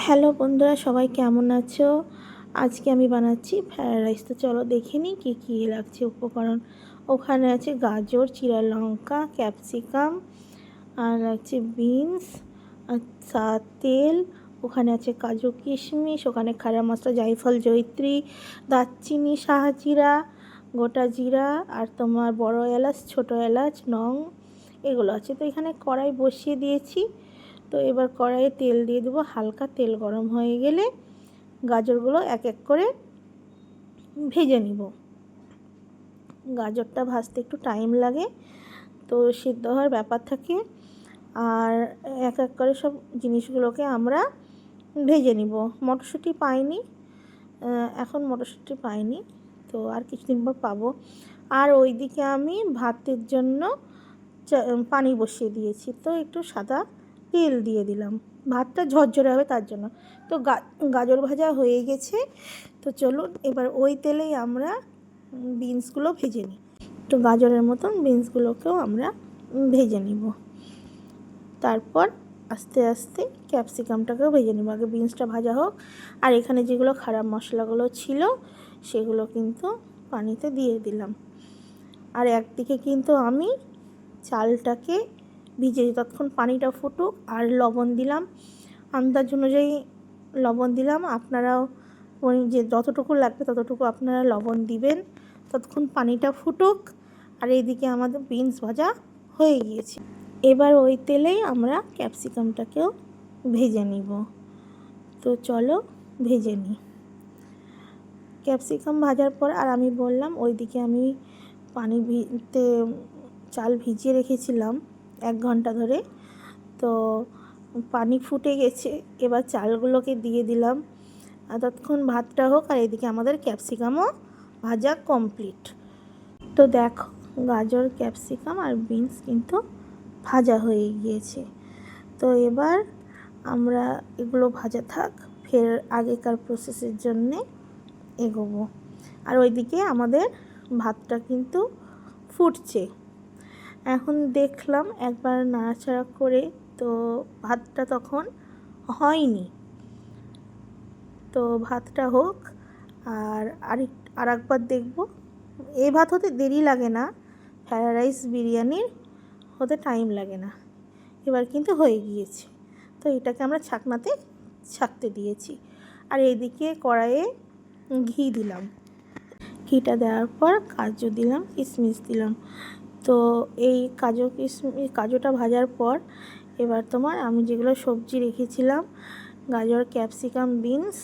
Hello বন্ধুরা, সবাই কেমন আছো? আজকে আমি বানাচ্ছি ফ্রায়েড রাইস। তো চলো দেখে নিই কী কী লাগছে উপকরণ। ওখানে আছে গাজর, চিরা লঙ্কা, ক্যাপসিকাম, আর আছে বিনস, আর তেল। ওখানে আছে কাজু কিশমিশ, ওখানে খাড়া মশলা, জায়ফল, জয়িত্রী, দারচিনি, শাহজিরা, গোটা জিরা, আর তোমার বড় এলাচ, ছোটো এলাচ, লং, এগুলো আছে। তো এখানে কড়াই বসিয়ে দিয়েছি। তো এবার কড়াইয়ে তেল দিয়ে দেবো। হালকা তেল গরম হয়ে গেলে গাজরগুলো এক এক করে ভেজে নিব। গাজরটা ভাজতে একটু টাইম লাগে, তো সিদ্ধ হওয়ার ব্যাপার থাকে। আর এক এক করে সব জিনিসগুলোকে আমরা ভেজে নিব। মটরশুঁটি পাইনি, এখন মটরশুঁটি পাইনি, তো আর কিছুদিন পর পাবো। আর ওইদিকে আমি ভাতের জন্য পানি বসিয়ে দিয়েছি, তো একটু সাদা তেল দিয়ে দিলাম, ভাতটা ঝরঝরে হবে তার জন্য। তো গাজর ভাজা হয়ে গেছে। তো চলুন এবার ওই তেলেই আমরা বিনসগুলো ভেজে নিই। তো গাজরের মতন বিনসগুলোকেও আমরা ভেজে নিব। তারপর আস্তে আস্তে ক্যাপসিকামটাকেও ভেজে নেব। আগে বিনসটা ভাজা হোক। আর এখানে যেগুলো খারাপ মশলাগুলো ছিল সেগুলো কিন্তু পানিতে দিয়ে দিলাম। আর একদিকে কিন্তু আমি চালটাকে ভিজে ততক্ষণ পানিটা ফুটুক, আর লবণ দিলাম, আন্দাজ অনুযায়ী লবণ দিলাম। আপনারাও যে যতটুকু লাগবে ততটুকু আপনারা লবণ দিবেন। ততক্ষণ পানিটা ফুটুক। আর এইদিকে আমাদের বিনস ভাজা হয়ে গিয়েছে। এবার ওই তেলেই আমরা ক্যাপসিকামটাকেও ভেজে নিব। তো চলো ভেজে নিই। ক্যাপসিকাম ভাজার পর আর আমি বললাম ওইদিকে আমি চাল ভিজিয়ে রেখেছিলাম 1 ঘন্টা ধরে। তো পানি ফুটে গেছে, এবার চালগুলোকে দিয়ে দিলাম। আর ততক্ষণ ভাতটা হোক, আর এদিকে আমাদের ক্যাপসিকামও ভাজা কমপ্লিট। তো দেখো গাজর, ক্যাপসিকাম আর বিনস কিন্তু ভাজা হয়ে গিয়েছে। তো এবার আমরা এগুলো ভাজা থাক, ফের আগেকার প্রসেসের জন্যে এগোবো। আর ওইদিকে আমাদের ভাতটা কিন্তু ফুটছে। এখন দেখলাম একবার নাড়াচাড়া করে, তো ভাতটা তখন হয়নি। তো ভাতটা হোক, আর একবার দেখবো। এই ভাত হতে দেরি লাগে না, ফ্রায়েড রাইস বিরিয়ানির হতে টাইম লাগে না। এবার কিন্তু হয়ে গিয়েছে। তো এটাকে আমরা ছাঁকনাতে ছাঁকতে দিয়েছি। আর এইদিকে কড়াইয়ে ঘি দিলাম। ঘিটা দেওয়ার পর কাজু দিলাম, কিশমিশ দিলাম। তো এই কাজুটা ভাজার পর এবার আমি যেগুলো সবজি রেখেছিলাম, গাজর, ক্যাপসিকাম, বিনস,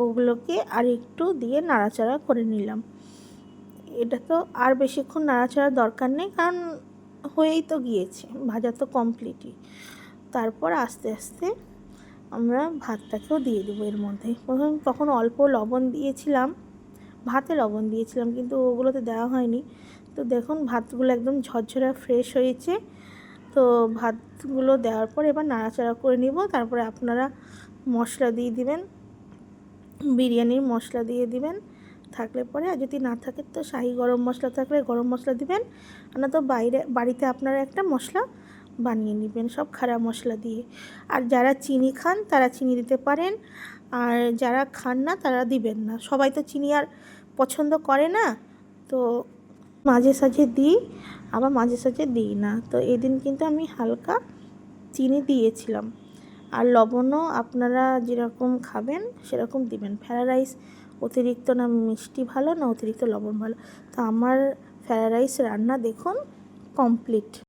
ওগুলোকে আর একটু দিয়ে নাড়াচাড়া করে নিলাম। এটা তো আর বেশিক্ষণ নাড়াচাড়ার দরকার নেই, কারণ হয়েই তো গিয়েছে, ভাজা তো কমপ্লিটই। তারপর আস্তে আস্তে আমরা ভাতটাকেও দিয়ে দেবো এর মধ্যে। তখন অল্প লবণ দিয়েছিলাম, ভাতে লবণ দিয়েছিলাম, কিন্তু ওগুলোতে দেওয়া হয়নি। তো দেখুন ভাতগুলো একদম ঝরঝরা ফ্রেশ হয়েছে। তো ভাতগুলো দেওয়ার পর এবার নাড়াচাড়া করে নিব। তারপরে আপনারা মশলা দিয়ে দিবেন, বিরিয়ানির মশলা দিয়ে দিবেন থাকলে পরে। আর যদি না থাকে তো শাহি গরম মশলা থাকলে গরম মশলা দিবেন, না তো বাড়িতে আপনারা একটা মশলা বানিয়ে নেবেন সব খাড়া মশলা দিয়ে। আর যারা চিনি খান তারা চিনি দিতে পারেন, আর যারা খান না তারা দিবেন না। সবাই তো চিনি আর পছন্দ করে না, তো মাঝে সাঝে দিই, আবার মাঝে সাঝে দিই না। তো এদিন কিন্তু আমি হালকা চিনি দিয়েছিলাম। আর লবণও আপনারা যেরকম খাবেন সেরকম দিবেন। ফ্রায়েড রাইস অতিরিক্ত না মিষ্টি ভালো, না অতিরিক্ত লবণ ভালো। তো আমার ফ্রায়েড রাইস রান্না দেখুন কমপ্লিট।